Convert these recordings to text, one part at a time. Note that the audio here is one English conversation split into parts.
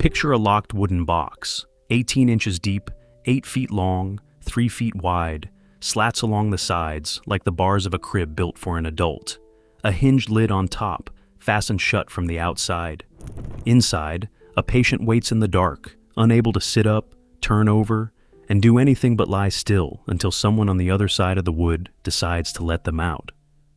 Picture a locked wooden box, 18 inches deep, 8 feet long, 3 feet wide, slats along the sides like the bars of a crib built for an adult. A hinged lid on top, fastened shut from the outside. Inside, a patient waits in the dark, unable to sit up, turn over, and do anything but lie still until someone on the other side of the wood decides to let them out.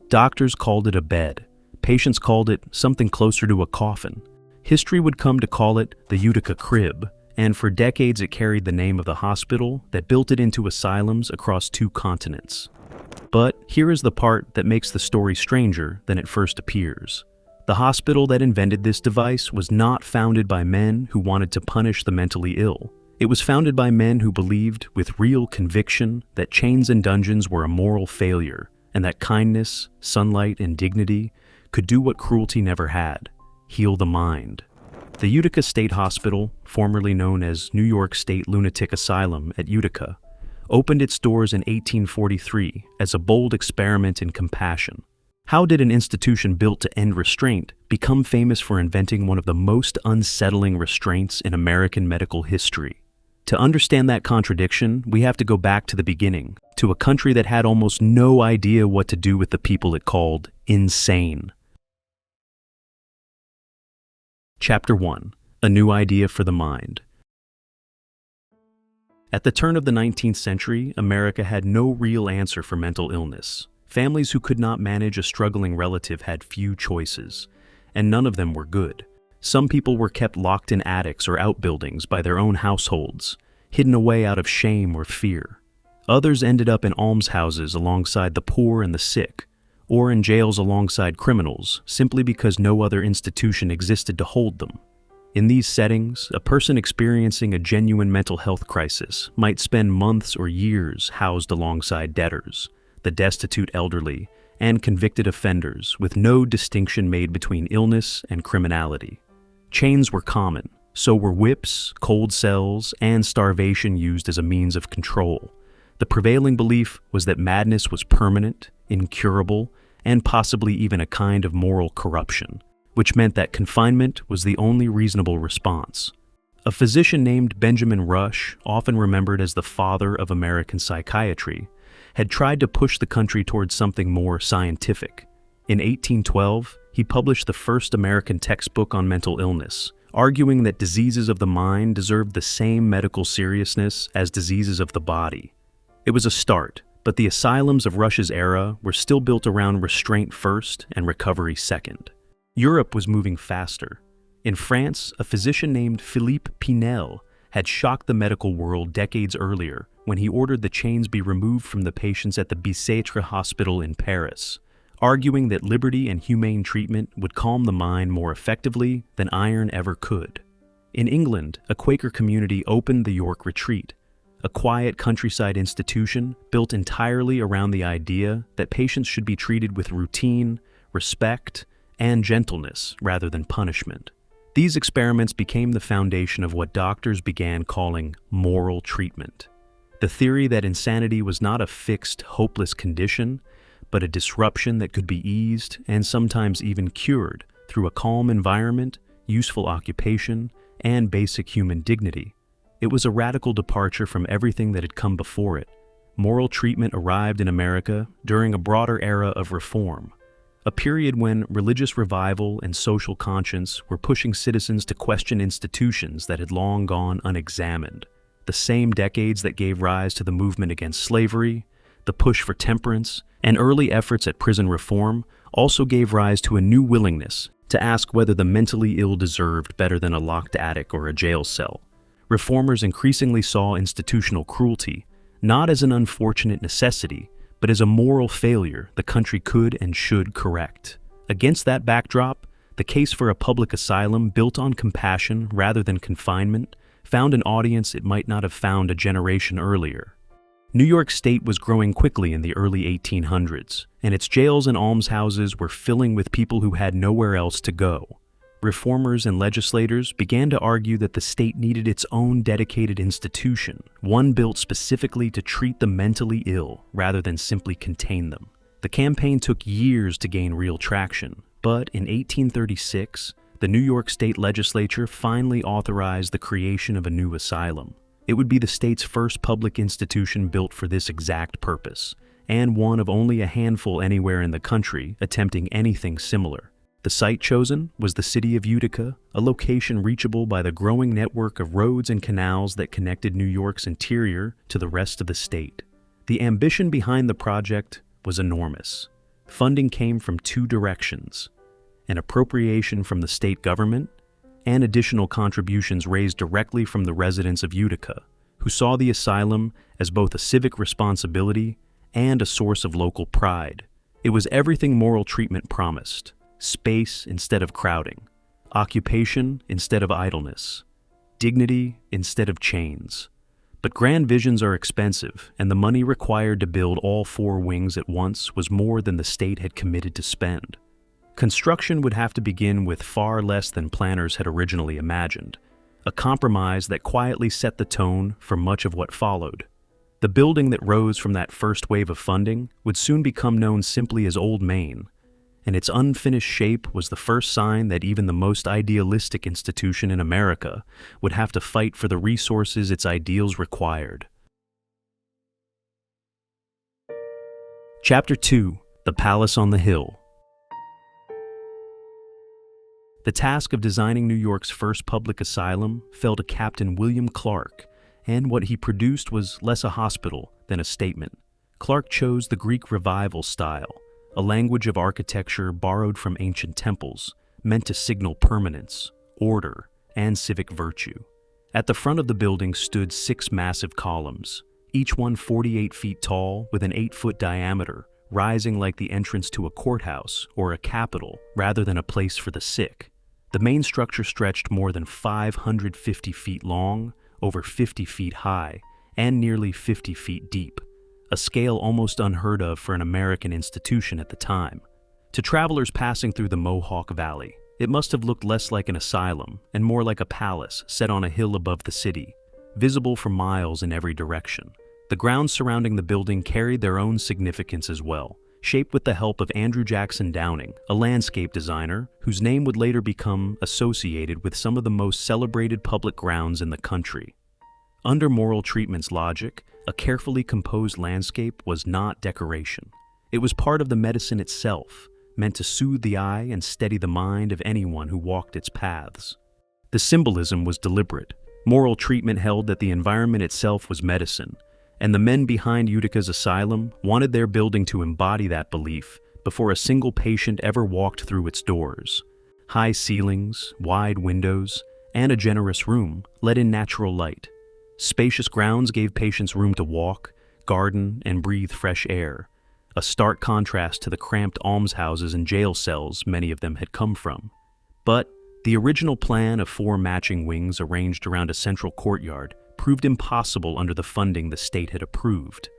Doctors called it a bed. Patients called it something closer to a coffin. History would come to call it the Utica crib, and for decades it carried the name of the hospital that built it into asylums across 2 continents. But here is the part that makes the story stranger than it first appears. The hospital that invented this device was not founded by men who wanted to punish the mentally ill. It was founded by men who believed with real conviction that chains and dungeons were a moral failure, and that kindness, sunlight, and dignity could do what cruelty never had: heal the mind. The Utica State Hospital, formerly known as New York State Lunatic Asylum at Utica, opened its doors in 1843 as a bold experiment in compassion. How did an institution built to end restraint become famous for inventing one of the most unsettling restraints in American medical history? To understand that contradiction, we have to go back to the beginning, to a country that had almost no idea what to do with the people it called insane. Chapter 1. A New Idea for the Mind. At the turn of the 19th century, America had no real answer for mental illness. Families who could not manage a struggling relative had few choices, and none of them were good. Some people were kept locked in attics or outbuildings by their own households, hidden away out of shame or fear. Others ended up in almshouses alongside the poor and the sick, or in jails alongside criminals, simply because no other institution existed to hold them. In these settings, a person experiencing a genuine mental health crisis might spend months or years housed alongside debtors, the destitute elderly, and convicted offenders, with no distinction made between illness and criminality. Chains were common, so were whips, cold cells, and starvation used as a means of control. The prevailing belief was that madness was permanent, incurable, and possibly even a kind of moral corruption, which meant that confinement was the only reasonable response. A physician named Benjamin Rush, often remembered as the father of American psychiatry, had tried to push the country towards something more scientific. In 1812, he published the first American textbook on mental illness, arguing that diseases of the mind deserved the same medical seriousness as diseases of the body. It was a start, but the asylums of Rush's era were still built around restraint first and recovery second. Europe was moving faster. In France, a physician named Philippe Pinel had shocked the medical world decades earlier when he ordered the chains be removed from the patients at the Bicêtre Hospital in Paris, arguing that liberty and humane treatment would calm the mind more effectively than iron ever could. In England, a Quaker community opened the York Retreat, a quiet countryside institution built entirely around the idea that patients should be treated with routine, respect, and gentleness rather than punishment. These experiments became the foundation of what doctors began calling moral treatment. The theory that insanity was not a fixed, hopeless condition, but a disruption that could be eased and sometimes even cured through a calm environment, useful occupation, and basic human dignity. It was a radical departure from everything that had come before it. Moral treatment arrived in America during a broader era of reform, a period when religious revival and social conscience were pushing citizens to question institutions that had long gone unexamined. The same decades that gave rise to the movement against slavery, the push for temperance, and early efforts at prison reform also gave rise to a new willingness to ask whether the mentally ill deserved better than a locked attic or a jail cell. Reformers increasingly saw institutional cruelty not as an unfortunate necessity, but as a moral failure the country could and should correct. Against that backdrop, the case for a public asylum built on compassion rather than confinement found an audience it might not have found a generation earlier. New York State was growing quickly in the early 1800s, and its jails and almshouses were filling with people who had nowhere else to go. Reformers and legislators began to argue that the state needed its own dedicated institution, one built specifically to treat the mentally ill rather than simply contain them. The campaign took years to gain real traction, but in 1836, the New York State Legislature finally authorized the creation of a new asylum. It would be the state's first public institution built for this exact purpose, and one of only a handful anywhere in the country attempting anything similar. The site chosen was the city of Utica, a location reachable by the growing network of roads and canals that connected New York's interior to the rest of the state. The ambition behind the project was enormous. Funding came from two directions: an appropriation from the state government and additional contributions raised directly from the residents of Utica, who saw the asylum as both a civic responsibility and a source of local pride. It was everything moral treatment promised: space instead of crowding, occupation instead of idleness, dignity instead of chains. But grand visions are expensive, and the money required to build all four wings at once was more than the state had committed to spend. Construction would have to begin with far less than planners had originally imagined, a compromise that quietly set the tone for much of what followed. The building that rose from that first wave of funding would soon become known simply as Old Main, and its unfinished shape was the first sign that even the most idealistic institution in America would have to fight for the resources its ideals required. Chapter 2: The Palace on the Hill. The task of designing New York's first public asylum fell to Captain William Clark, and what he produced was less a hospital than a statement. Clark chose the Greek Revival style, a language of architecture borrowed from ancient temples, meant to signal permanence, order, and civic virtue. At the front of the building stood 6 massive columns, each one 48 feet tall with an 8-foot diameter, rising like the entrance to a courthouse or a capitol rather than a place for the sick. The main structure stretched more than 550 feet long, over 50 feet high, and nearly 50 feet deep, a scale almost unheard of for an American institution at the time. To travelers passing through the Mohawk Valley, it must have looked less like an asylum and more like a palace set on a hill above the city, visible for miles in every direction. The grounds surrounding the building carried their own significance as well, shaped with the help of Andrew Jackson Downing, a landscape designer whose name would later become associated with some of the most celebrated public grounds in the country. Under moral treatment's logic, a carefully composed landscape was not decoration. It was part of the medicine itself, meant to soothe the eye and steady the mind of anyone who walked its paths. The symbolism was deliberate. Moral treatment held that the environment itself was medicine, and the men behind Utica's asylum wanted their building to embody that belief before a single patient ever walked through its doors. High ceilings, wide windows, and a generous room let in natural light. Spacious grounds gave patients room to walk, garden, and breathe fresh air, a stark contrast to the cramped almshouses and jail cells many of them had come from. But the original plan of 4 matching wings arranged around a central courtyard proved impossible under the funding the state had approved.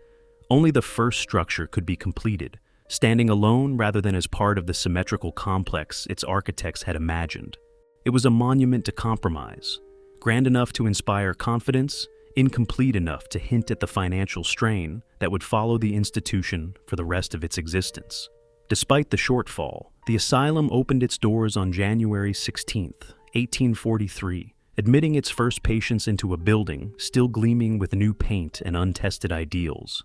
Only the first structure could be completed, standing alone rather than as part of the symmetrical complex its architects had imagined. It was a monument to compromise, grand enough to inspire confidence, incomplete enough to hint at the financial strain that would follow the institution for the rest of its existence. Despite the shortfall, the asylum opened its doors on January 16, 1843, admitting its first patients into a building still gleaming with new paint and untested ideals.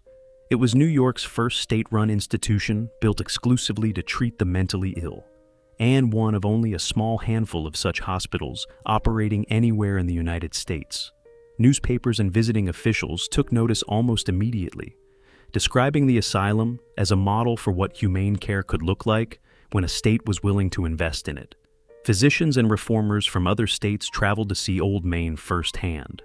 It was New York's first state-run institution built exclusively to treat the mentally ill, and one of only a small handful of such hospitals operating anywhere in the United States. Newspapers and visiting officials took notice almost immediately, describing the asylum as a model for what humane care could look like when a state was willing to invest in it. Physicians and reformers from other states traveled to see Old Main firsthand,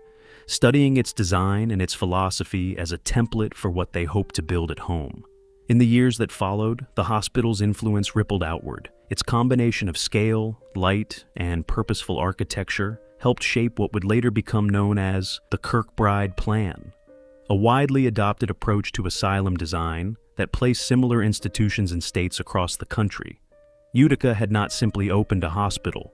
studying its design and its philosophy as a template for what they hoped to build at home. In the years that followed, the hospital's influence rippled outward. Its combination of scale, light, and purposeful architecture helped shape what would later become known as the Kirkbride Plan, a widely adopted approach to asylum design that placed similar institutions in states across the country. Utica had not simply opened a hospital.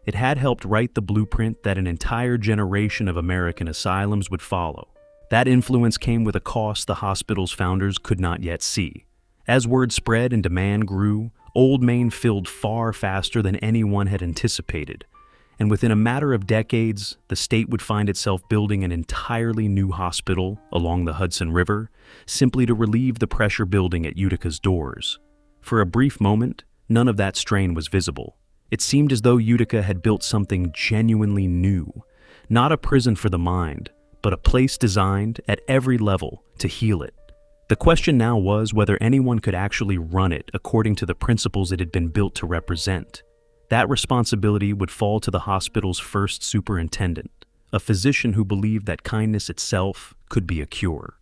It had helped write the blueprint that an entire generation of American asylums would follow. That influence came with a cost the hospital's founders could not yet see. As word spread and demand grew, Old Main filled far faster than anyone had anticipated, and within a matter of decades, the state would find itself building an entirely new hospital along the Hudson River, simply to relieve the pressure building at Utica's doors. For a brief moment, none of that strain was visible. It seemed as though Utica had built something genuinely new, not a prison for the mind, but a place designed at every level to heal it. The question now was whether anyone could actually run it according to the principles it had been built to represent. That responsibility would fall to the hospital's first superintendent, a physician who believed that kindness itself could be a cure.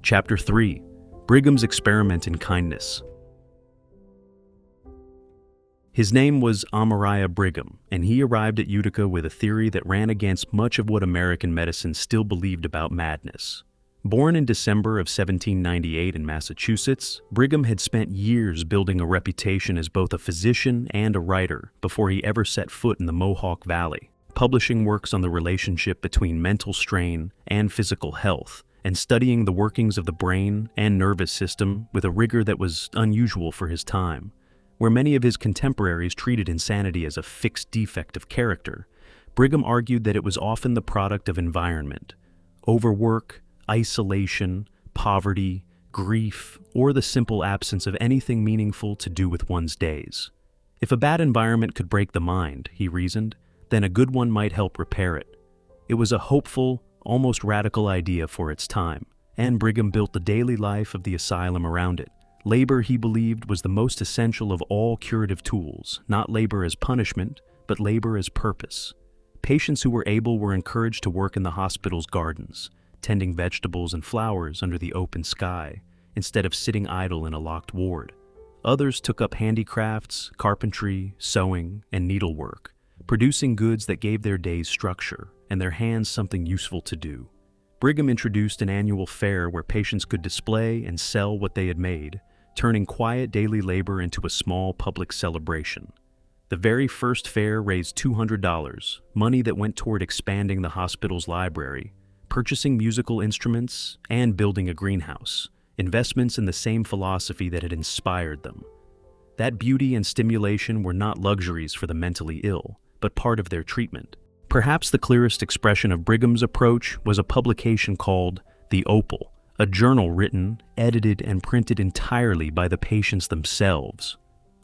Chapter 3: Brigham's Experiment in Kindness. His name was Amariah Brigham, and he arrived at Utica with a theory that ran against much of what American medicine still believed about madness. Born in December of 1798 in Massachusetts, Brigham had spent years building a reputation as both a physician and a writer before he ever set foot in the Mohawk Valley, publishing works on the relationship between mental strain and physical health, and studying the workings of the brain and nervous system with a rigor that was unusual for his time. Where many of his contemporaries treated insanity as a fixed defect of character, Brigham argued that it was often the product of environment. Overwork, isolation, poverty, grief, or the simple absence of anything meaningful to do with one's days. If a bad environment could break the mind, he reasoned, then a good one might help repair it. It was a hopeful, almost radical idea for its time, and Brigham built the daily life of the asylum around it. Labor, he believed, was the most essential of all curative tools, not labor as punishment, but labor as purpose. Patients who were able were encouraged to work in the hospital's gardens, tending vegetables and flowers under the open sky, instead of sitting idle in a locked ward. Others took up handicrafts, carpentry, sewing, and needlework, producing goods that gave their days structure and their hands something useful to do. Brigham introduced an annual fair where patients could display and sell what they had made, turning quiet daily labor into a small public celebration. The very first fair raised $200, money that went toward expanding the hospital's library, purchasing musical instruments, and building a greenhouse, investments in the same philosophy that had inspired them. That beauty and stimulation were not luxuries for the mentally ill, but part of their treatment. Perhaps the clearest expression of Brigham's approach was a publication called The Opal, a journal written, edited, and printed entirely by the patients themselves.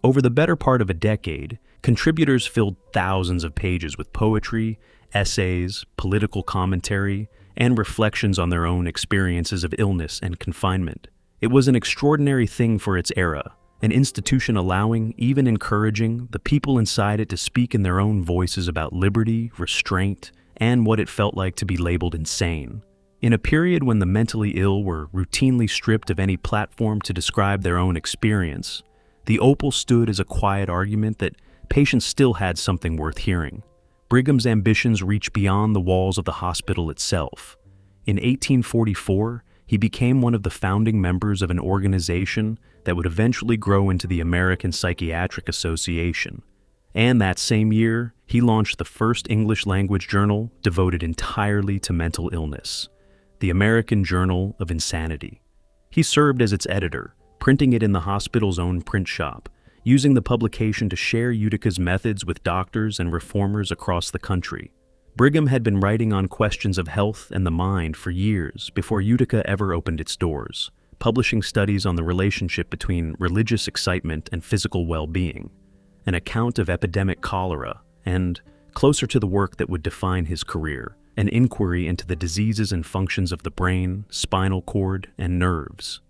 Over the better part of a decade, contributors filled thousands of pages with poetry, essays, political commentary, and reflections on their own experiences of illness and confinement. It was an extraordinary thing for its era, an institution allowing, even encouraging, the people inside it to speak in their own voices about liberty, restraint, and what it felt like to be labeled insane. In a period when the mentally ill were routinely stripped of any platform to describe their own experience, the Opal stood as a quiet argument that patients still had something worth hearing. Brigham's ambitions reached beyond the walls of the hospital itself. In 1844, he became one of the founding members of an organization that would eventually grow into the American Psychiatric Association. And that same year, he launched the first English-language journal devoted entirely to mental illness, the American Journal of Insanity. He served as its editor, printing it in the hospital's own print shop, using the publication to share Utica's methods with doctors and reformers across the country. Brigham had been writing on questions of health and the mind for years before Utica ever opened its doors, publishing studies on the relationship between religious excitement and physical well-being, an account of epidemic cholera, and, closer to the work that would define his career, an inquiry into the diseases and functions of the brain, spinal cord, and nerves.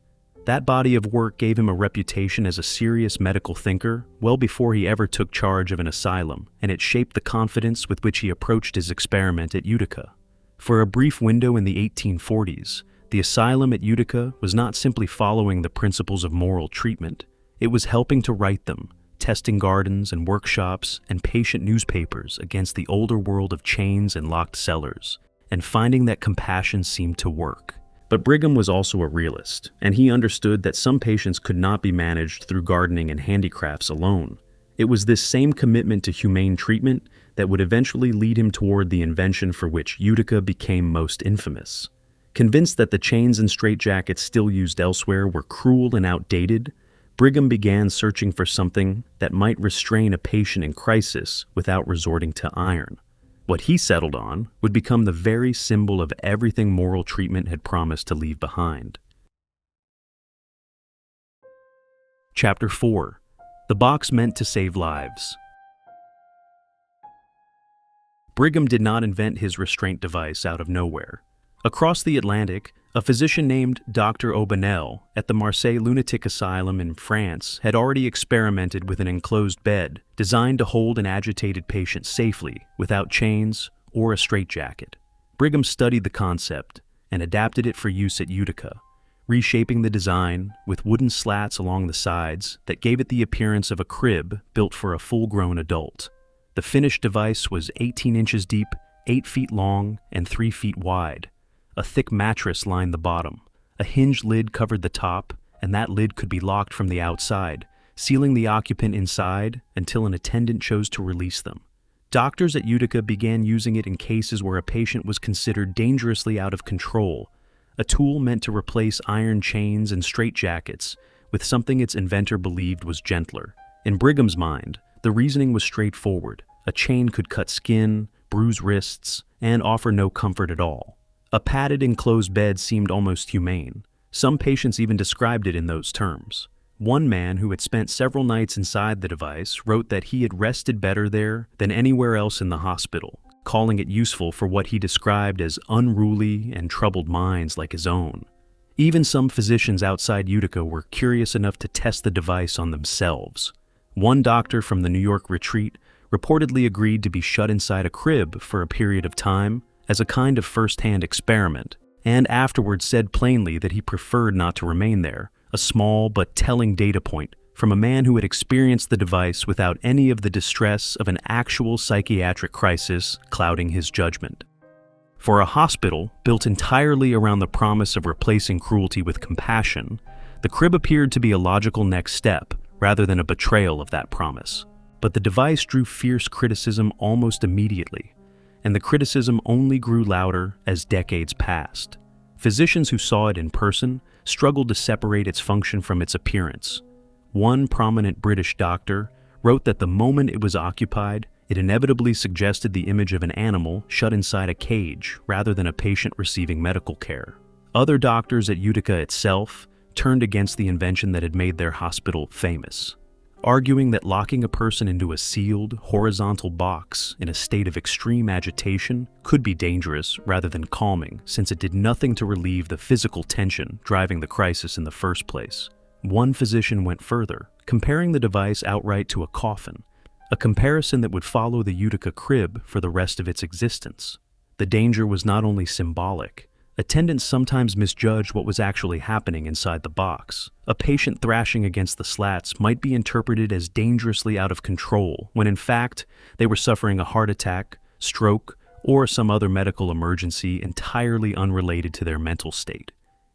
That body of work gave him a reputation as a serious medical thinker well before he ever took charge of an asylum, and it shaped the confidence with which he approached his experiment at Utica. For a brief window in the 1840s, the asylum at Utica was not simply following the principles of moral treatment, it was helping to write them, testing gardens and workshops and patient newspapers against the older world of chains and locked cellars, and finding that compassion seemed to work. But Brigham was also a realist, and he understood that some patients could not be managed through gardening and handicrafts alone. It was this same commitment to humane treatment that would eventually lead him toward the invention for which Utica became most infamous. Convinced that the chains and straitjackets still used elsewhere were cruel and outdated, Brigham began searching for something that might restrain a patient in crisis without resorting to iron. What he settled on would become the very symbol of everything moral treatment had promised to leave behind. Chapter 4. The box meant to save lives. Brigham did not invent his restraint device out of nowhere. Across the Atlantic, a physician named Dr. Aubanel at the Marseille Lunatic Asylum in France had already experimented with an enclosed bed designed to hold an agitated patient safely without chains or a straitjacket. Brigham studied the concept and adapted it for use at Utica, reshaping the design with wooden slats along the sides that gave it the appearance of a crib built for a full-grown adult. The finished device was 18 inches deep, 8 feet long, and 3 feet wide. A thick mattress lined the bottom. A hinged lid covered the top, and that lid could be locked from the outside, sealing the occupant inside until an attendant chose to release them. Doctors at Utica began using it in cases where a patient was considered dangerously out of control, a tool meant to replace iron chains and straitjackets with something its inventor believed was gentler. In Brigham's mind, the reasoning was straightforward. A chain could cut skin, bruise wrists, and offer no comfort at all. A padded enclosed bed seemed almost humane. Some patients even described it in those terms. One man who had spent several nights inside the device wrote that he had rested better there than anywhere else in the hospital, calling it useful for what he described as unruly and troubled minds like his own. Even some physicians outside Utica were curious enough to test the device on themselves. One doctor from the New York retreat reportedly agreed to be shut inside a crib for a period of time as a kind of first-hand experiment, and afterwards said plainly that he preferred not to remain there, a small but telling data point from a man who had experienced the device without any of the distress of an actual psychiatric crisis clouding his judgment. For a hospital built entirely around the promise of replacing cruelty with compassion, the crib appeared to be a logical next step rather than a betrayal of that promise. But the device drew fierce criticism almost immediately, and the criticism only grew louder as decades passed. Physicians who saw it in person struggled to separate its function from its appearance. One prominent British doctor wrote that the moment it was occupied, it inevitably suggested the image of an animal shut inside a cage rather than a patient receiving medical care. Other doctors at Utica itself turned against the invention that had made their hospital famous, arguing that locking a person into a sealed, horizontal box in a state of extreme agitation could be dangerous rather than calming, since it did nothing to relieve the physical tension driving the crisis in the first place. One physician went further, comparing the device outright to a coffin, a comparison that would follow the Utica crib for the rest of its existence. The danger was not only symbolic. Attendants sometimes misjudged what was actually happening inside the box. A patient thrashing against the slats might be interpreted as dangerously out of control, when in fact, they were suffering a heart attack, stroke, or some other medical emergency entirely unrelated to their mental state.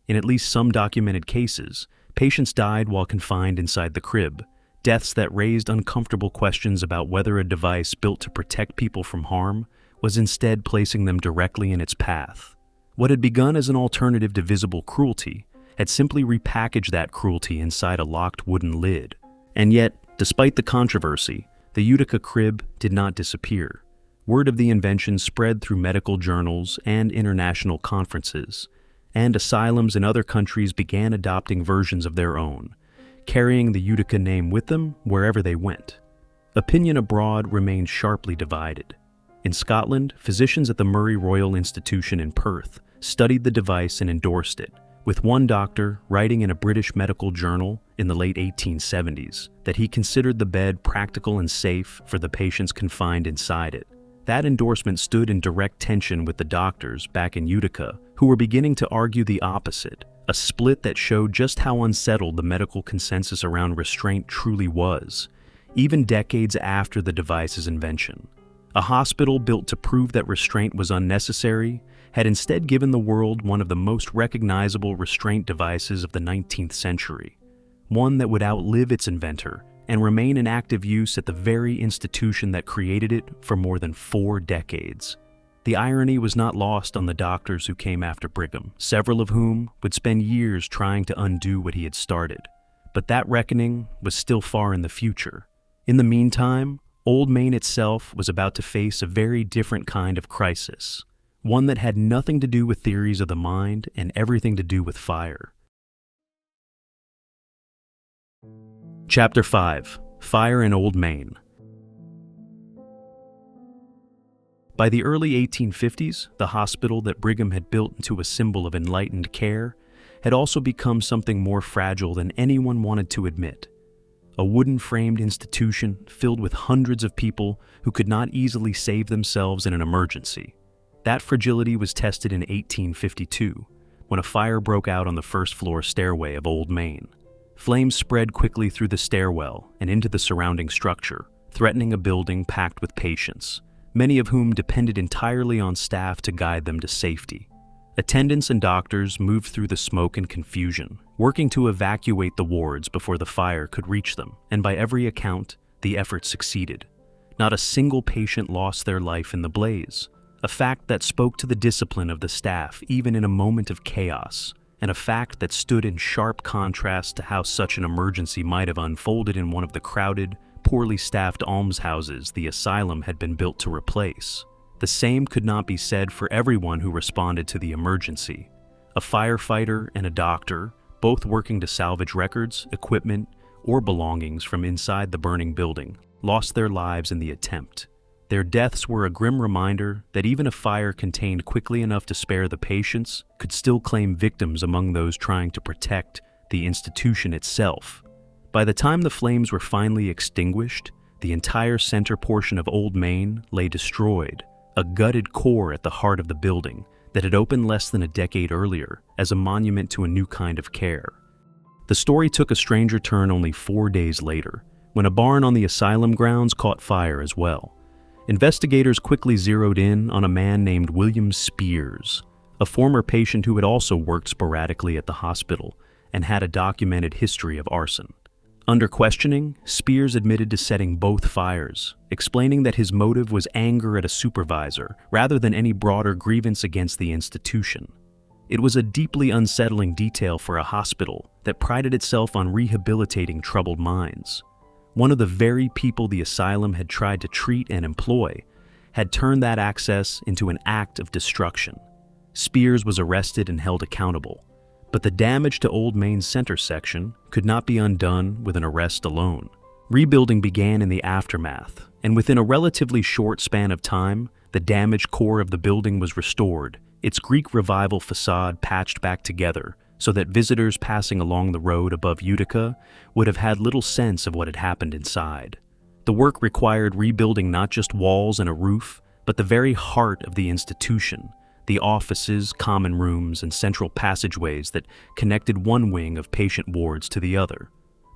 In at least some documented cases, patients died while confined inside the crib, deaths that raised uncomfortable questions about whether a device built to protect people from harm was instead placing them directly in its path. What had begun as an alternative to visible cruelty had simply repackaged that cruelty inside a locked wooden lid. And yet, despite the controversy, the Utica crib did not disappear. Word of the invention spread through medical journals and international conferences, and asylums in other countries began adopting versions of their own, carrying the Utica name with them wherever they went. Opinion abroad remained sharply divided. In Scotland, physicians at the Murray Royal Institution in Perth studied the device and endorsed it, with one doctor writing in a British medical journal in the late 1870s that he considered the bed practical and safe for the patients confined inside it. That endorsement stood in direct tension with the doctors back in Utica, who were beginning to argue the opposite, a split that showed just how unsettled the medical consensus around restraint truly was, even decades after the device's invention. A hospital built to prove that restraint was unnecessary had instead given the world one of the most recognizable restraint devices of the 19th century, one that would outlive its inventor and remain in active use at the very institution that created it for more than 4 decades. The irony was not lost on the doctors who came after Brigham, several of whom would spend years trying to undo what he had started. But that reckoning was still far in the future. In the meantime, Old Main itself was about to face a very different kind of crisis, one that had nothing to do with theories of the mind and everything to do with fire. Chapter 5: Fire in Old Main. By the early 1850s, the hospital that Brigham had built into a symbol of enlightened care had also become something more fragile than anyone wanted to admit. A wooden-framed institution filled with hundreds of people who could not easily save themselves in an emergency. That fragility was tested in 1852, when a fire broke out on the first-floor stairway of Old Main. Flames spread quickly through the stairwell and into the surrounding structure, threatening a building packed with patients, many of whom depended entirely on staff to guide them to safety. Attendants and doctors moved through the smoke and confusion, working to evacuate the wards before the fire could reach them, and by every account, the effort succeeded. Not a single patient lost their life in the blaze, a fact that spoke to the discipline of the staff even in a moment of chaos, and a fact that stood in sharp contrast to how such an emergency might have unfolded in one of the crowded, poorly staffed almshouses the asylum had been built to replace. The same could not be said for everyone who responded to the emergency. A firefighter and a doctor, both working to salvage records, equipment, or belongings from inside the burning building, lost their lives in the attempt. Their deaths were a grim reminder that even a fire contained quickly enough to spare the patients could still claim victims among those trying to protect the institution itself. By the time the flames were finally extinguished, the entire center portion of Old Main lay destroyed, a gutted core at the heart of the building that had opened less than a decade earlier as a monument to a new kind of care. The story took a stranger turn only 4 days later, when a barn on the asylum grounds caught fire as well. Investigators quickly zeroed in on a man named William Spears, a former patient who had also worked sporadically at the hospital and had a documented history of arson. Under questioning, Spears admitted to setting both fires, explaining that his motive was anger at a supervisor rather than any broader grievance against the institution. It was a deeply unsettling detail for a hospital that prided itself on rehabilitating troubled minds. One of the very people the asylum had tried to treat and employ had turned that access into an act of destruction. Spears was arrested and held accountable. But the damage to Old Main's center section could not be undone with an arrest alone. Rebuilding began in the aftermath, and within a relatively short span of time, the damaged core of the building was restored, its Greek Revival facade patched back together so that visitors passing along the road above Utica would have had little sense of what had happened inside. The work required rebuilding not just walls and a roof, but the very heart of the institution, the offices, common rooms, and central passageways that connected one wing of patient wards to the other.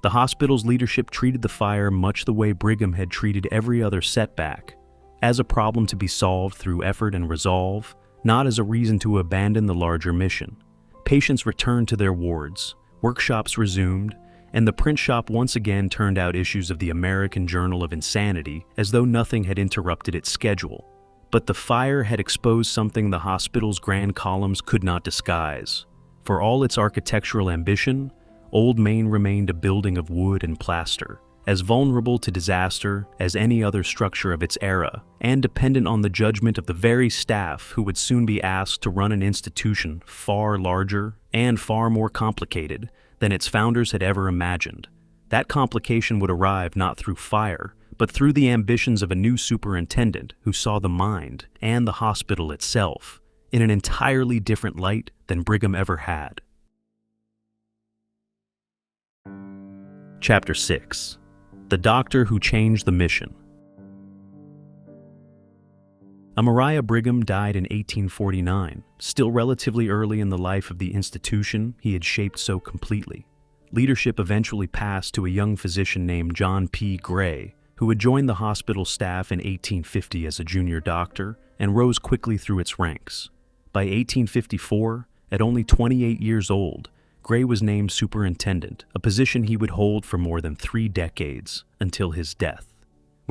The hospital's leadership treated the fire much the way Brigham had treated every other setback, as a problem to be solved through effort and resolve, not as a reason to abandon the larger mission. Patients returned to their wards, workshops resumed, and the print shop once again turned out issues of the American Journal of Insanity as though nothing had interrupted its schedule. But the fire had exposed something the hospital's grand columns could not disguise. For all its architectural ambition, Old Main remained a building of wood and plaster, as vulnerable to disaster as any other structure of its era, and dependent on the judgment of the very staff who would soon be asked to run an institution far larger and far more complicated than its founders had ever imagined. That complication would arrive not through fire, but through the ambitions of a new superintendent who saw the mind and the hospital itself in an entirely different light than Brigham ever had. Chapter 6: The Doctor Who Changed the Mission. Amariah Brigham died in 1849, still relatively early in the life of the institution he had shaped so completely. Leadership eventually passed to a young physician named John P. Gray, who had joined the hospital staff in 1850 as a junior doctor and rose quickly through its ranks. By 1854, at only 28 years old, Gray was named superintendent, a position he would hold for more than 3 decades until his death.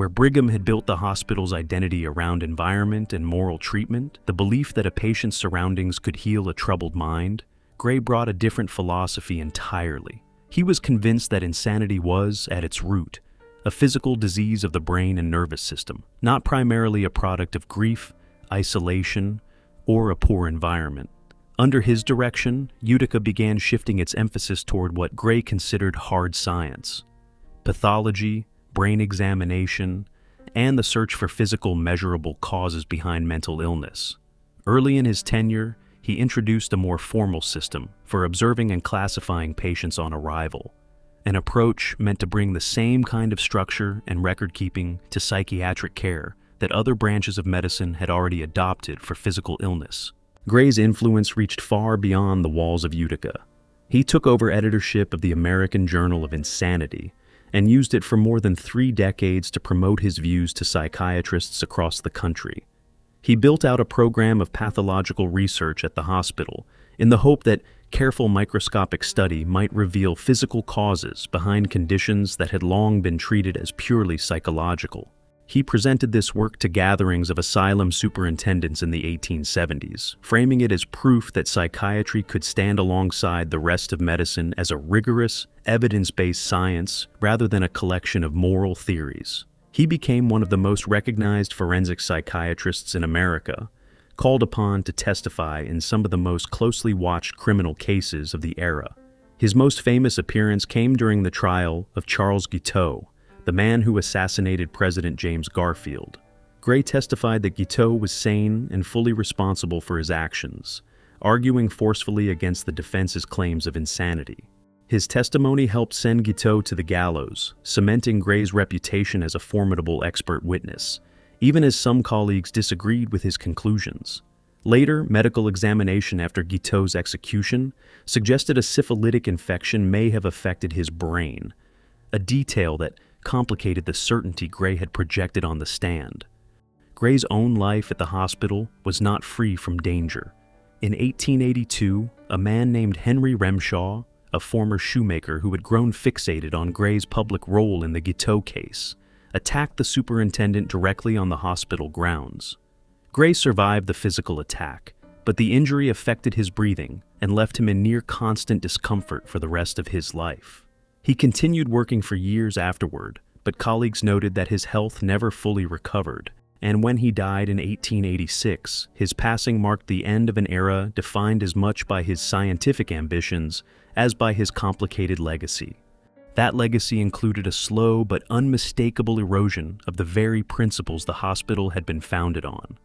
Where Brigham had built the hospital's identity around environment and moral treatment, the belief that a patient's surroundings could heal a troubled mind, Gray brought a different philosophy entirely. He was convinced that insanity was, at its root, a physical disease of the brain and nervous system, not primarily a product of grief, isolation, or a poor environment. Under his direction, Utica began shifting its emphasis toward what Gray considered hard science: pathology, brain examination, and the search for physical, measurable causes behind mental illness. Early in his tenure, he introduced a more formal system for observing and classifying patients on arrival, an approach meant to bring the same kind of structure and record-keeping to psychiatric care that other branches of medicine had already adopted for physical illness. Gray's influence reached far beyond the walls of Utica. He took over editorship of the American Journal of Insanity and used it for more than 3 decades to promote his views to psychiatrists across the country. He built out a program of pathological research at the hospital in the hope that careful microscopic study might reveal physical causes behind conditions that had long been treated as purely psychological. He presented this work to gatherings of asylum superintendents in the 1870s, framing it as proof that psychiatry could stand alongside the rest of medicine as a rigorous, evidence-based science rather than a collection of moral theories. He became one of the most recognized forensic psychiatrists in America, called upon to testify in some of the most closely watched criminal cases of the era. His most famous appearance came during the trial of Charles Guiteau, the man who assassinated President James Garfield. Gray testified that Guiteau was sane and fully responsible for his actions, arguing forcefully against the defense's claims of insanity. His testimony helped send Guiteau to the gallows, cementing Gray's reputation as a formidable expert witness, even as some colleagues disagreed with his conclusions. Later, medical examination after Guiteau's execution suggested a syphilitic infection may have affected his brain, a detail that complicated the certainty Gray had projected on the stand. Gray's own life at the hospital was not free from danger. In 1882, a man named Henry Remshaw, a former shoemaker who had grown fixated on Gray's public role in the Guiteau case, attacked the superintendent directly on the hospital grounds. Gray survived the physical attack, but the injury affected his breathing and left him in near constant discomfort for the rest of his life. He continued working for years afterward, but colleagues noted that his health never fully recovered, and when he died in 1886, his passing marked the end of an era defined as much by his scientific ambitions as by his complicated legacy. That legacy included a slow but unmistakable erosion of the very principles the hospital had been founded on.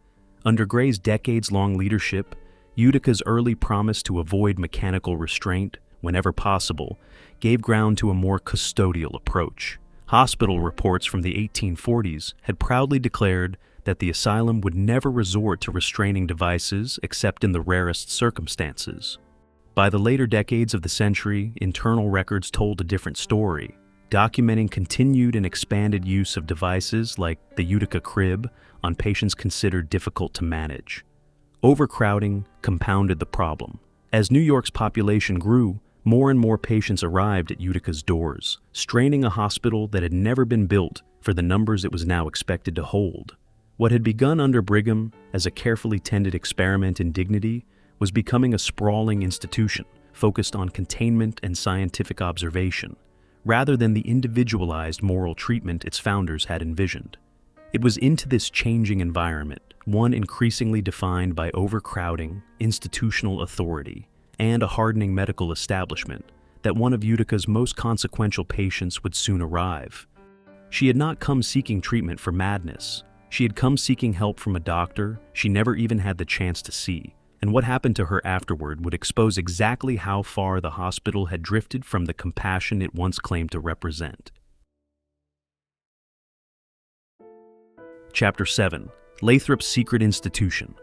Under Gray's decades-long leadership, Utica's early promise to avoid mechanical restraint, whenever possible, gave ground to a more custodial approach. Hospital reports from the 1840s had proudly declared that the asylum would never resort to restraining devices except in the rarest circumstances. By the later decades of the century, internal records told a different story, documenting continued and expanded use of devices like the Utica crib on patients considered difficult to manage. Overcrowding compounded the problem. As New York's population grew, more and more patients arrived at Utica's doors, straining a hospital that had never been built for the numbers it was now expected to hold. What had begun under Brigham as a carefully tended experiment in dignity was becoming a sprawling institution focused on containment and scientific observation, rather than the individualized moral treatment its founders had envisioned. It was into this changing environment, one increasingly defined by overcrowding, institutional authority, and a hardening medical establishment, that one of Utica's most consequential patients would soon arrive. She had not come seeking treatment for madness. She had come seeking help from a doctor she never even had the chance to see, and what happened to her afterward would expose exactly how far the hospital had drifted from the compassion it once claimed to represent. Chapter 7. Lathrop's Secret Institution.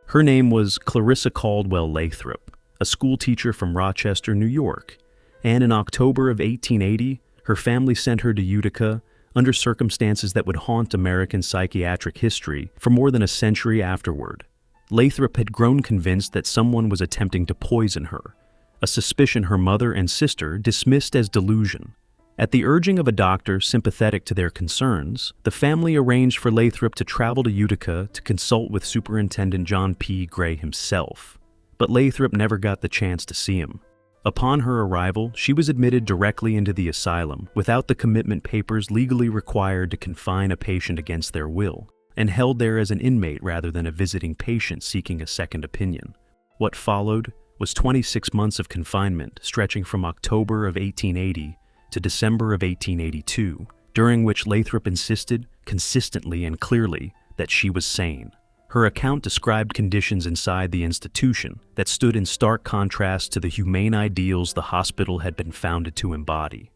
Her name was Clarissa Caldwell Lathrop, a schoolteacher from Rochester, New York, and in October of 1880, her family sent her to Utica under circumstances that would haunt American psychiatric history for more than a century afterward. Lathrop had grown convinced that someone was attempting to poison her, a suspicion her mother and sister dismissed as delusion. At the urging of a doctor sympathetic to their concerns, the family arranged for Lathrop to travel to Utica to consult with Superintendent John P. Gray himself. But Lathrop never got the chance to see him. Upon her arrival, she was admitted directly into the asylum without the commitment papers legally required to confine a patient against their will, and held there as an inmate rather than a visiting patient seeking a second opinion. What followed was 26 months of confinement stretching from October of 1880 to December of 1882, during which Lathrop insisted, consistently and clearly, that she was sane. Her account described conditions inside the institution that stood in stark contrast to the humane ideals the hospital had been founded to embody.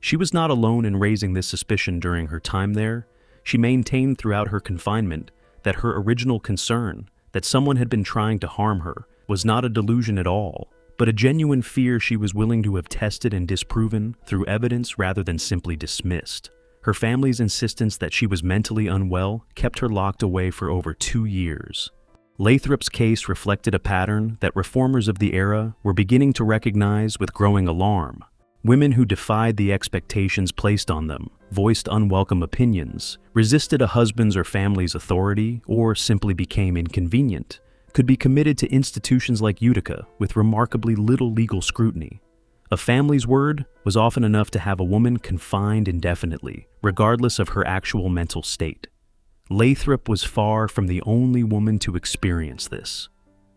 She was not alone in raising this suspicion during her time there. She maintained throughout her confinement that her original concern, that someone had been trying to harm her, was not a delusion at all, but a genuine fear she was willing to have tested and disproven through evidence rather than simply dismissed. Her family's insistence that she was mentally unwell kept her locked away for over 2 years. Lathrop's case reflected a pattern that reformers of the era were beginning to recognize with growing alarm. Women who defied the expectations placed on them, voiced unwelcome opinions, resisted a husband's or family's authority, or simply became inconvenient, could be committed to institutions like Utica with remarkably little legal scrutiny. A family's word was often enough to have a woman confined indefinitely, regardless of her actual mental state. Lathrop was far from the only woman to experience this.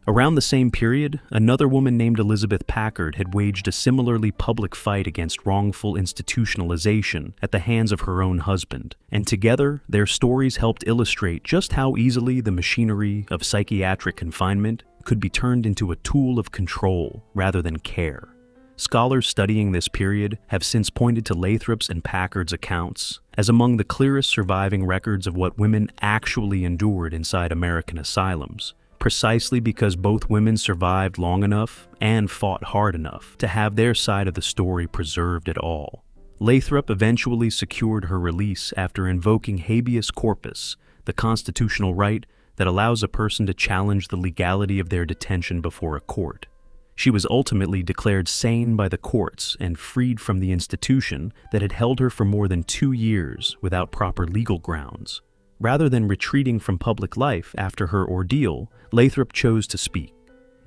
Around the same period, another woman named Elizabeth Packard had waged a similarly public fight against wrongful institutionalization at the hands of her own husband, and together their stories helped illustrate just how easily the machinery of psychiatric confinement could be turned into a tool of control rather than care. Scholars studying this period have since pointed to Lathrop's and Packard's accounts as among the clearest surviving records of what women actually endured inside American asylums, precisely because both women survived long enough and fought hard enough to have their side of the story preserved at all. Lathrop eventually secured her release after invoking habeas corpus, the constitutional right that allows a person to challenge the legality of their detention before a court. She was ultimately declared sane by the courts and freed from the institution that had held her for more than 2 years without proper legal grounds. Rather than retreating from public life after her ordeal, Lathrop chose to speak.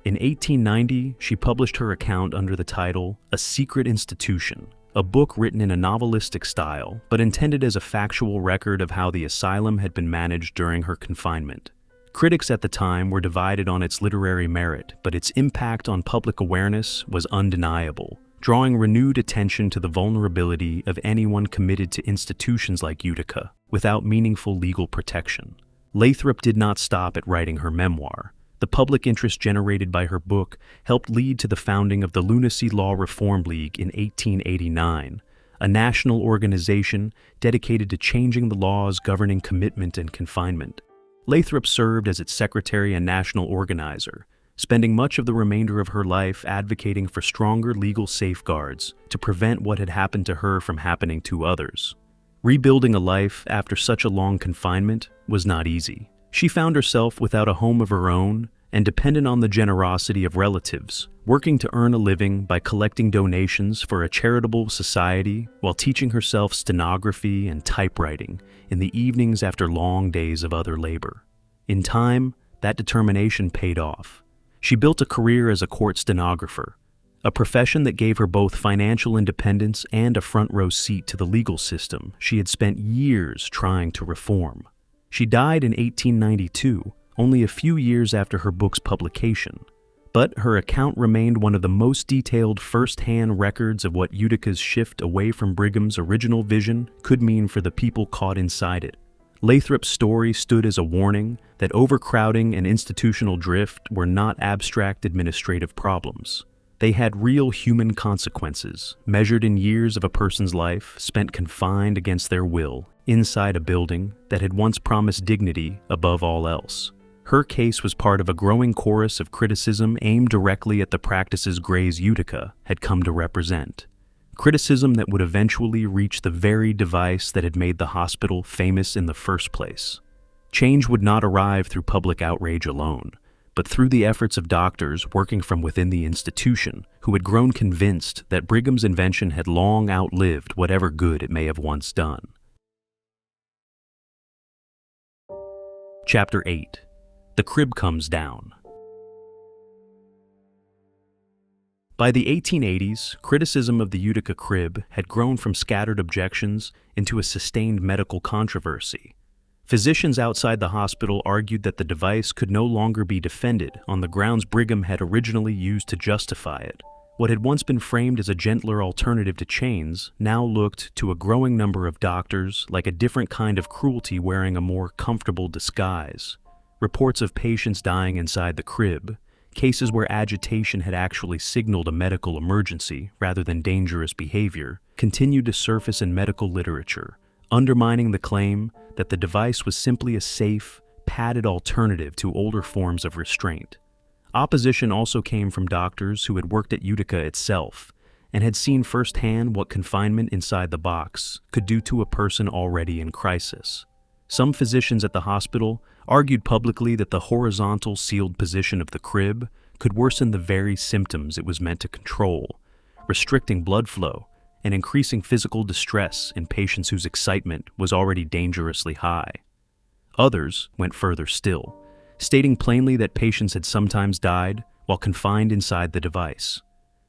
In 1890, she published her account under the title A Secret Institution, a book written in a novelistic style, but intended as a factual record of how the asylum had been managed during her confinement. Critics at the time were divided on its literary merit, but its impact on public awareness was undeniable, drawing renewed attention to the vulnerability of anyone committed to institutions like Utica without meaningful legal protection. Lathrop did not stop at writing her memoir. The public interest generated by her book helped lead to the founding of the Lunacy Law Reform League in 1889, a national organization dedicated to changing the laws governing commitment and confinement. Lathrop served as its secretary and national organizer, spending much of the remainder of her life advocating for stronger legal safeguards to prevent what had happened to her from happening to others. Rebuilding a life after such a long confinement was not easy. She found herself without a home of her own and dependent on the generosity of relatives, working to earn a living by collecting donations for a charitable society while teaching herself stenography and typewriting in the evenings after long days of other labor. In time, that determination paid off. She built a career as a court stenographer, a profession that gave her both financial independence and a front-row seat to the legal system she had spent years trying to reform. She died in 1892, only a few years after her book's publication, but her account remained one of the most detailed first-hand records of what Utica's shift away from Brigham's original vision could mean for the people caught inside it. Lathrop's story stood as a warning that overcrowding and institutional drift were not abstract administrative problems. They had real human consequences, measured in years of a person's life spent confined against their will inside a building that had once promised dignity above all else. Her case was part of a growing chorus of criticism aimed directly at the practices Gray's Utica had come to represent. Criticism that would eventually reach the very device that had made the hospital famous in the first place. Change would not arrive through public outrage alone, but through the efforts of doctors working from within the institution who had grown convinced that Brigham's invention had long outlived whatever good it may have once done. Chapter 8. The Crib Comes Down. By the 1880s, criticism of the Utica crib had grown from scattered objections into a sustained medical controversy. Physicians outside the hospital argued that the device could no longer be defended on the grounds Brigham had originally used to justify it. What had once been framed as a gentler alternative to chains now looked to a growing number of doctors like a different kind of cruelty wearing a more comfortable disguise. Reports of patients dying inside the crib, cases where agitation had actually signaled a medical emergency rather than dangerous behavior, continued to surface in medical literature, undermining the claim that the device was simply a safe, padded alternative to older forms of restraint. Opposition also came from doctors who had worked at Utica itself and had seen firsthand what confinement inside the box could do to a person already in crisis. Some physicians at the hospital argued publicly that the horizontal sealed position of the crib could worsen the very symptoms it was meant to control, restricting blood flow and increasing physical distress in patients whose excitement was already dangerously high. Others went further still, stating plainly that patients had sometimes died while confined inside the device.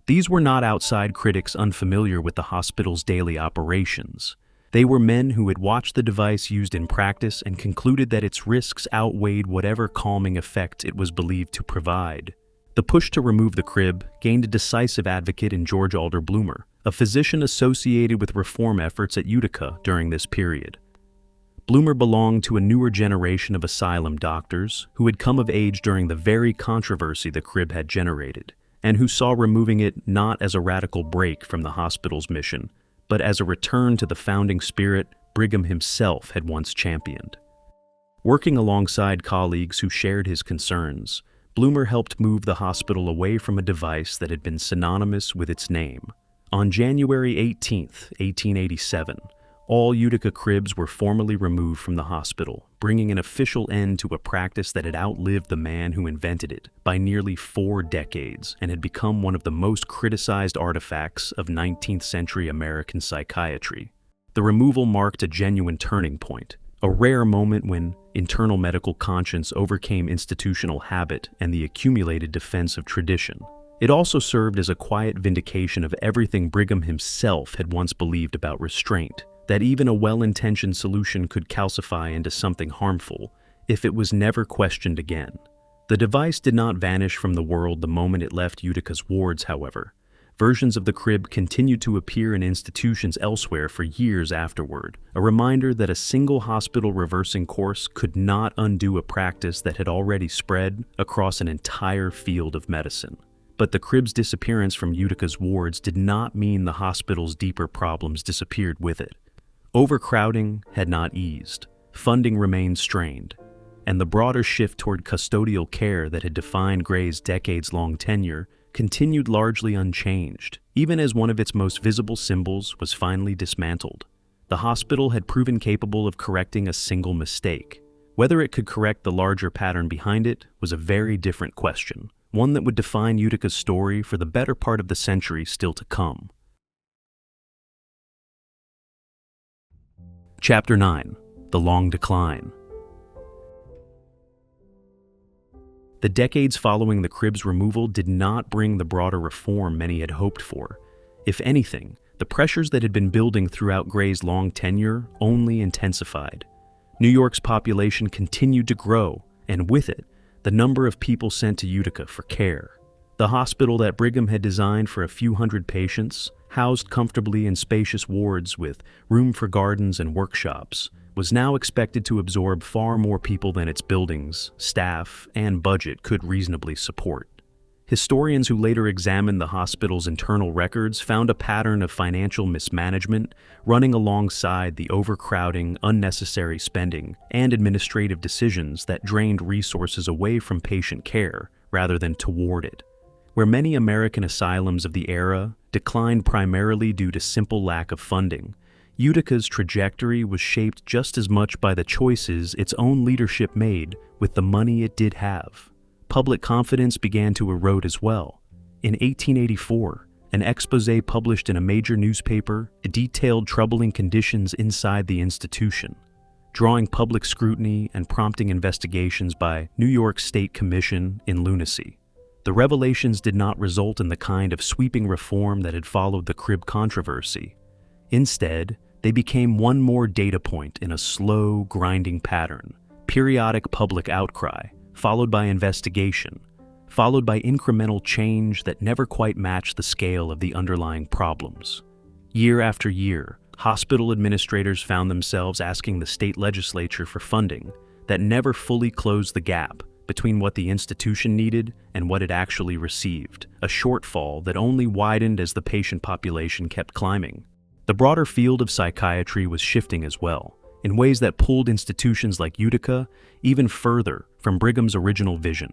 These were not outside critics unfamiliar with the hospital's daily operations. They were men who had watched the device used in practice and concluded that its risks outweighed whatever calming effect it was believed to provide. The push to remove the crib gained a decisive advocate in George Alder Bloomer, a physician associated with reform efforts at Utica during this period. Bloomer belonged to a newer generation of asylum doctors who had come of age during the very controversy the crib had generated, and who saw removing it not as a radical break from the hospital's mission, but as a return to the founding spirit Brigham himself had once championed. Working alongside colleagues who shared his concerns, Bloomer helped move the hospital away from a device that had been synonymous with its name. On January 18, 1887, all Utica cribs were formally removed from the hospital, bringing an official end to a practice that had outlived the man who invented it by nearly 4 decades and had become one of the most criticized artifacts of 19th century American psychiatry. The removal marked a genuine turning point, a rare moment when internal medical conscience overcame institutional habit and the accumulated defense of tradition. It also served as a quiet vindication of everything Brigham himself had once believed about restraint, that even a well-intentioned solution could calcify into something harmful if it was never questioned again. The device did not vanish from the world the moment it left Utica's wards, however. Versions of the crib continued to appear in institutions elsewhere for years afterward, a reminder that a single hospital reversing course could not undo a practice that had already spread across an entire field of medicine. But the crib's disappearance from Utica's wards did not mean the hospital's deeper problems disappeared with it. Overcrowding had not eased, funding remained strained, and the broader shift toward custodial care that had defined Gray's decades-long tenure continued largely unchanged, even as one of its most visible symbols was finally dismantled. The hospital had proven capable of correcting a single mistake. Whether it could correct the larger pattern behind it was a very different question, one that would define Utica's story for the better part of the century still to come. Chapter 9. The Long Decline. The decades following the crib's removal did not bring the broader reform many had hoped for. If anything, the pressures that had been building throughout Gray's long tenure only intensified. New York's population continued to grow, and with it, the number of people sent to Utica for care. The hospital that Brigham had designed for a few hundred patients, housed comfortably in spacious wards with room for gardens and workshops, was now expected to absorb far more people than its buildings, staff, and budget could reasonably support. Historians who later examined the hospital's internal records found a pattern of financial mismanagement running alongside the overcrowding, unnecessary spending, and administrative decisions that drained resources away from patient care rather than toward it. Where many American asylums of the era declined primarily due to simple lack of funding, Utica's trajectory was shaped just as much by the choices its own leadership made with the money it did have. public confidence began to erode as well. In 1884, an exposé published in a major newspaper detailed troubling conditions inside the institution, drawing public scrutiny and prompting investigations by New York State Commission in lunacy. The revelations did not result in the kind of sweeping reform that had followed the crib controversy. Instead, they became one more data point in a slow, grinding pattern: periodic public outcry, followed by investigation, followed by incremental change that never quite matched the scale of the underlying problems. Year after year, hospital administrators found themselves asking the state legislature for funding that never fully closed the gap between what the institution needed and what it actually received, a shortfall that only widened as the patient population kept climbing. The broader field of psychiatry was shifting as well, in ways that pulled institutions like Utica even further from Brigham's original vision.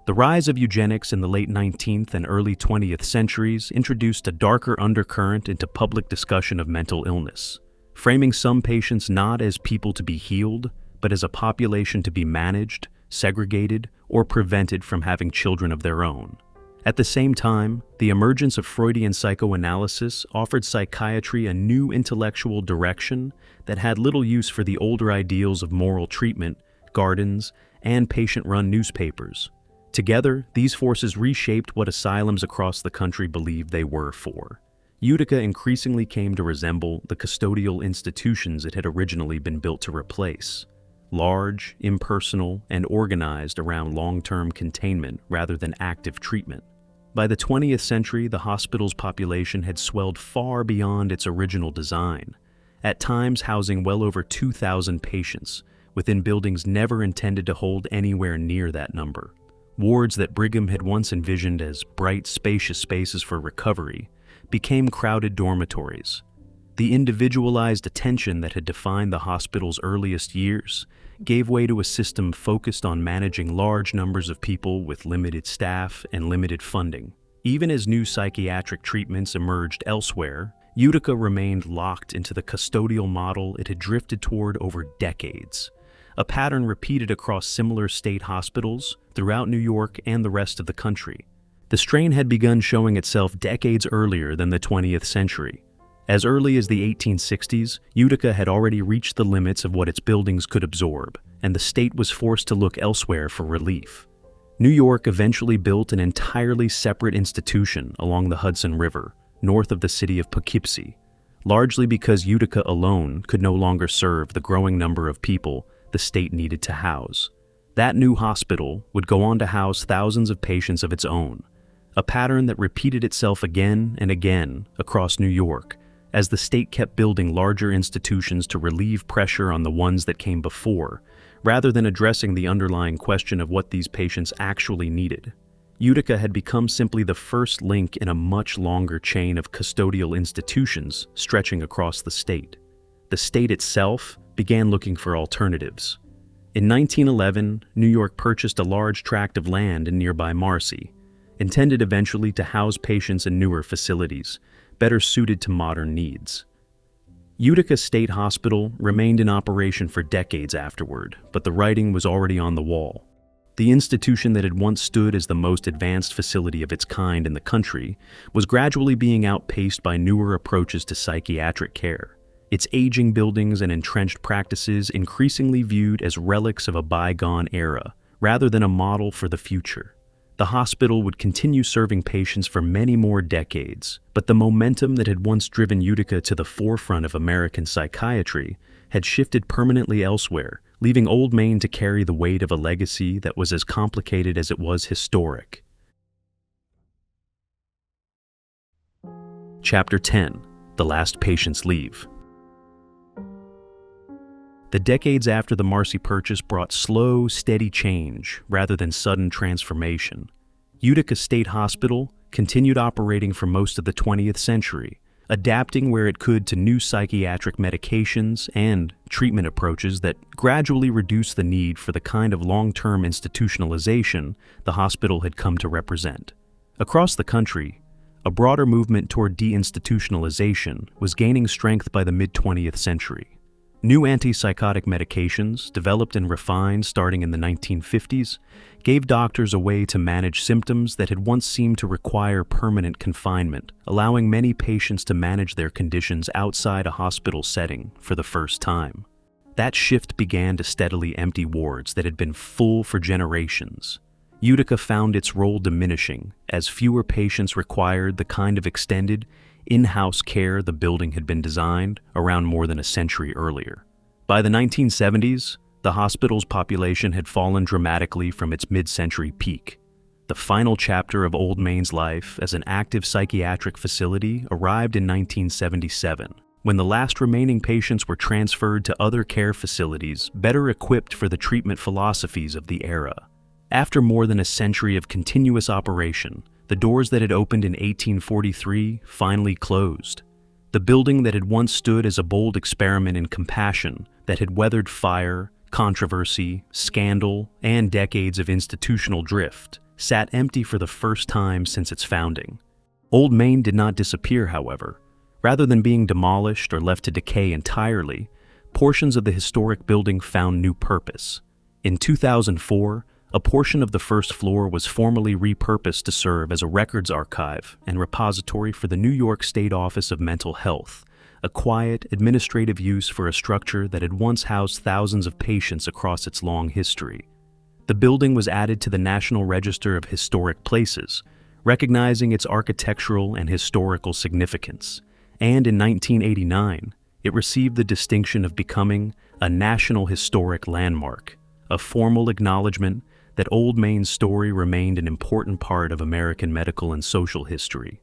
The rise of eugenics in the late 19th and early 20th centuries introduced a darker undercurrent into public discussion of mental illness, framing some patients not as people to be healed, but as a population to be managed, segregated, or prevented from having children of their own. At the same time, the emergence of Freudian psychoanalysis offered psychiatry a new intellectual direction that had little use for the older ideals of moral treatment, gardens, and patient-run newspapers. Together, these forces reshaped what asylums across the country believed they were for. Utica increasingly came to resemble the custodial institutions it had originally been built to replace: large, impersonal, and organized around long-term containment rather than active treatment. By the 20th century, the hospital's population had swelled far beyond its original design, at times housing well over 2,000 patients, within buildings never intended to hold anywhere near that number. Wards that Brigham had once envisioned as bright, spacious spaces for recovery became crowded dormitories. The individualized attention that had defined the hospital's earliest years gave way to a system focused on managing large numbers of people with limited staff and limited funding. Even as new psychiatric treatments emerged elsewhere, Utica remained locked into the custodial model it had drifted toward over decades, a pattern repeated across similar state hospitals throughout New York and the rest of the country. The strain had begun showing itself decades earlier than the 20th century. As early as the 1860s, Utica had already reached the limits of what its buildings could absorb, and the state was forced to look elsewhere for relief. New York eventually built an entirely separate institution along the Hudson River, north of the city of Poughkeepsie, largely because Utica alone could no longer serve the growing number of people the state needed to house. That new hospital would go on to house thousands of patients of its own, a pattern that repeated itself again and again across New York, as the state kept building larger institutions to relieve pressure on the ones that came before, rather than addressing the underlying question of what these patients actually needed. Utica had become simply the first link in a much longer chain of custodial institutions stretching across the state. The state itself began looking for alternatives. In 1911, New York purchased a large tract of land in nearby Marcy, intended eventually to house patients in newer facilities, better suited to modern needs. Utica State Hospital remained in operation for decades afterward, but the writing was already on the wall. The institution that had once stood as the most advanced facility of its kind in the country was gradually being outpaced by newer approaches to psychiatric care, its aging buildings and entrenched practices increasingly viewed as relics of a bygone era, rather than a model for the future. The hospital would continue serving patients for many more decades, but the momentum that had once driven Utica to the forefront of American psychiatry had shifted permanently elsewhere, leaving Old Main to carry the weight of a legacy that was as complicated as it was historic. Chapter 10: The Last Patients Leave. The decades after the Marcy purchase brought slow, steady change rather than sudden transformation. Utica State Hospital continued operating for most of the 20th century, adapting where it could to new psychiatric medications and treatment approaches that gradually reduced the need for the kind of long-term institutionalization the hospital had come to represent. Across the country, a broader movement toward deinstitutionalization was gaining strength by the mid-20th century. New antipsychotic medications, developed and refined starting in the 1950s, gave doctors a way to manage symptoms that had once seemed to require permanent confinement, allowing many patients to manage their conditions outside a hospital setting for the first time. That shift began to steadily empty wards that had been full for generations. Utica found its role diminishing as fewer patients required the kind of extended, in-house care the building had been designed around more than a century earlier. By the 1970s, the hospital's population had fallen dramatically from its mid-century peak. The final chapter of Old Maine's life as an active psychiatric facility arrived in 1977, when the last remaining patients were transferred to other care facilities better equipped for the treatment philosophies of the era. After more than a century of continuous operation, the doors that had opened in 1843 finally closed. The building that had once stood as a bold experiment in compassion that had weathered fire, controversy, scandal, and decades of institutional drift sat empty for the first time since its founding. Old Main did not disappear, however. Rather than being demolished or left to decay entirely, portions of the historic building found new purpose. In 2004, a portion of the first floor was formally repurposed to serve as a records archive and repository for the New York State Office of Mental Health, a quiet, administrative use for a structure that had once housed thousands of patients across its long history. The building was added to the National Register of Historic Places, recognizing its architectural and historical significance, and in 1989, it received the distinction of becoming a National Historic Landmark, a formal acknowledgement that Old Maine's story remained an important part of American medical and social history.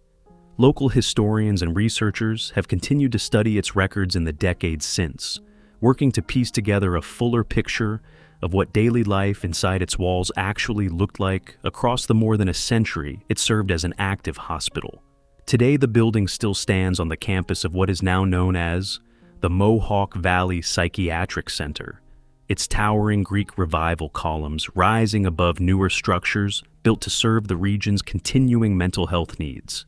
Local historians and researchers have continued to study its records in the decades since, working to piece together a fuller picture of what daily life inside its walls actually looked like across the more than a century it served as an active hospital. Today, the building still stands on the campus of what is now known as the Mohawk Valley Psychiatric Center, its towering Greek Revival columns rising above newer structures built to serve the region's continuing mental health needs.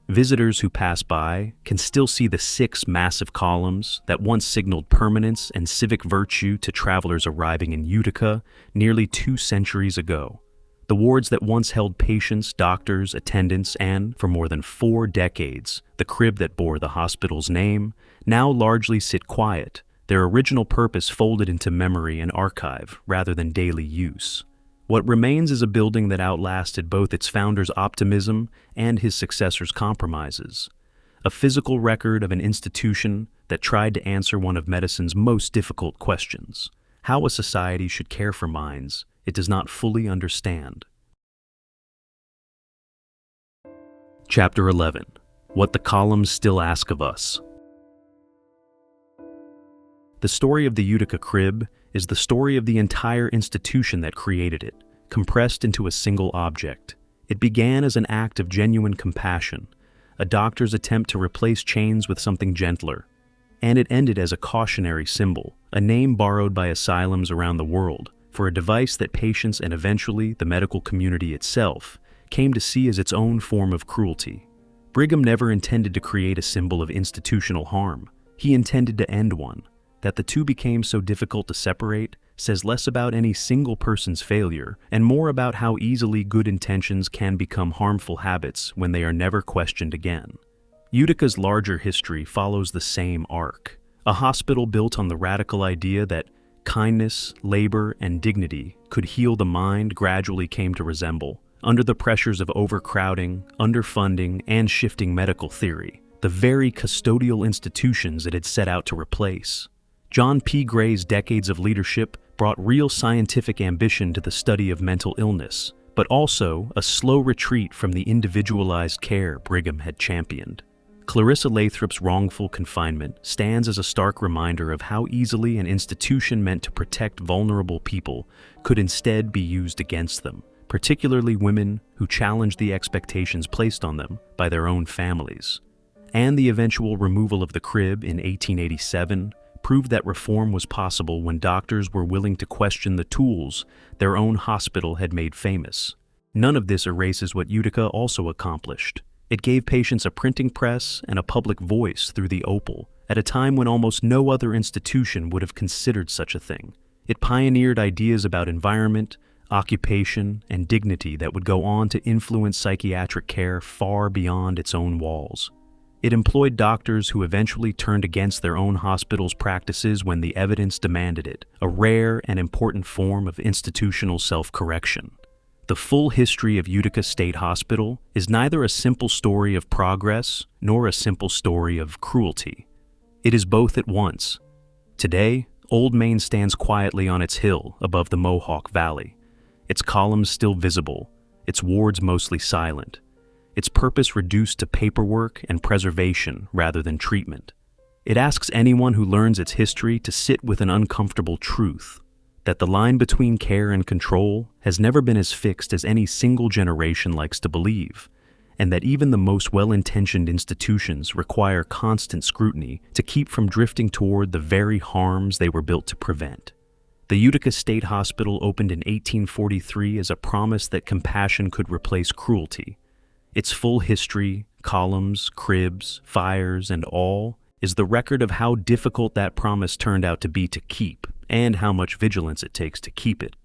Visitors who pass by can still see the 6 massive columns that once signaled permanence and civic virtue to travelers arriving in Utica nearly 2 centuries ago. The wards that once held patients, doctors, attendants, and, for more than 4 decades, the crib that bore the hospital's name, now largely sit quiet, their original purpose folded into memory and archive rather than daily use. What remains is a building that outlasted both its founder's optimism and his successor's compromises, a physical record of an institution that tried to answer one of medicine's most difficult questions: how a society should care for minds it does not fully understand. Chapter 11. What the Columns Still Ask of Us. The story of the Utica Crib is the story of the entire institution that created it, compressed into a single object. It began as an act of genuine compassion, a doctor's attempt to replace chains with something gentler, and it ended as a cautionary symbol, a name borrowed by asylums around the world, for a device that patients and eventually the medical community itself came to see as its own form of cruelty. Brigham never intended to create a symbol of institutional harm. He intended to end one. That the two became so difficult to separate says less about any single person's failure and more about how easily good intentions can become harmful habits when they are never questioned again. Utica's larger history follows the same arc. A hospital built on the radical idea that kindness, labor, and dignity could heal the mind gradually came to resemble, under the pressures of overcrowding, underfunding, and shifting medical theory, the very custodial institutions it had set out to replace. John P. Gray's decades of leadership brought real scientific ambition to the study of mental illness, but also a slow retreat from the individualized care Brigham had championed. Clarissa Lathrop's wrongful confinement stands as a stark reminder of how easily an institution meant to protect vulnerable people could instead be used against them, particularly women who challenged the expectations placed on them by their own families. And the eventual removal of the crib in 1887 proved that reform was possible when doctors were willing to question the tools their own hospital had made famous. None of this erases what Utica also accomplished. It gave patients a printing press and a public voice through the Opal, at a time when almost no other institution would have considered such a thing. It pioneered ideas about environment, occupation, and dignity that would go on to influence psychiatric care far beyond its own walls. It employed doctors who eventually turned against their own hospital's practices when the evidence demanded it, a rare and important form of institutional self-correction. The full history of Utica State Hospital is neither a simple story of progress nor a simple story of cruelty. It is both at once. Today, Old Main stands quietly on its hill above the Mohawk Valley, its columns still visible, its wards mostly silent, its purpose reduced to paperwork and preservation rather than treatment. It asks anyone who learns its history to sit with an uncomfortable truth, that the line between care and control has never been as fixed as any single generation likes to believe, and that even the most well-intentioned institutions require constant scrutiny to keep from drifting toward the very harms they were built to prevent. The Utica State Hospital opened in 1843 as a promise that compassion could replace cruelty. Its full history, columns, cribs, fires, and all, is the record of how difficult that promise turned out to be to keep, and how much vigilance it takes to keep it.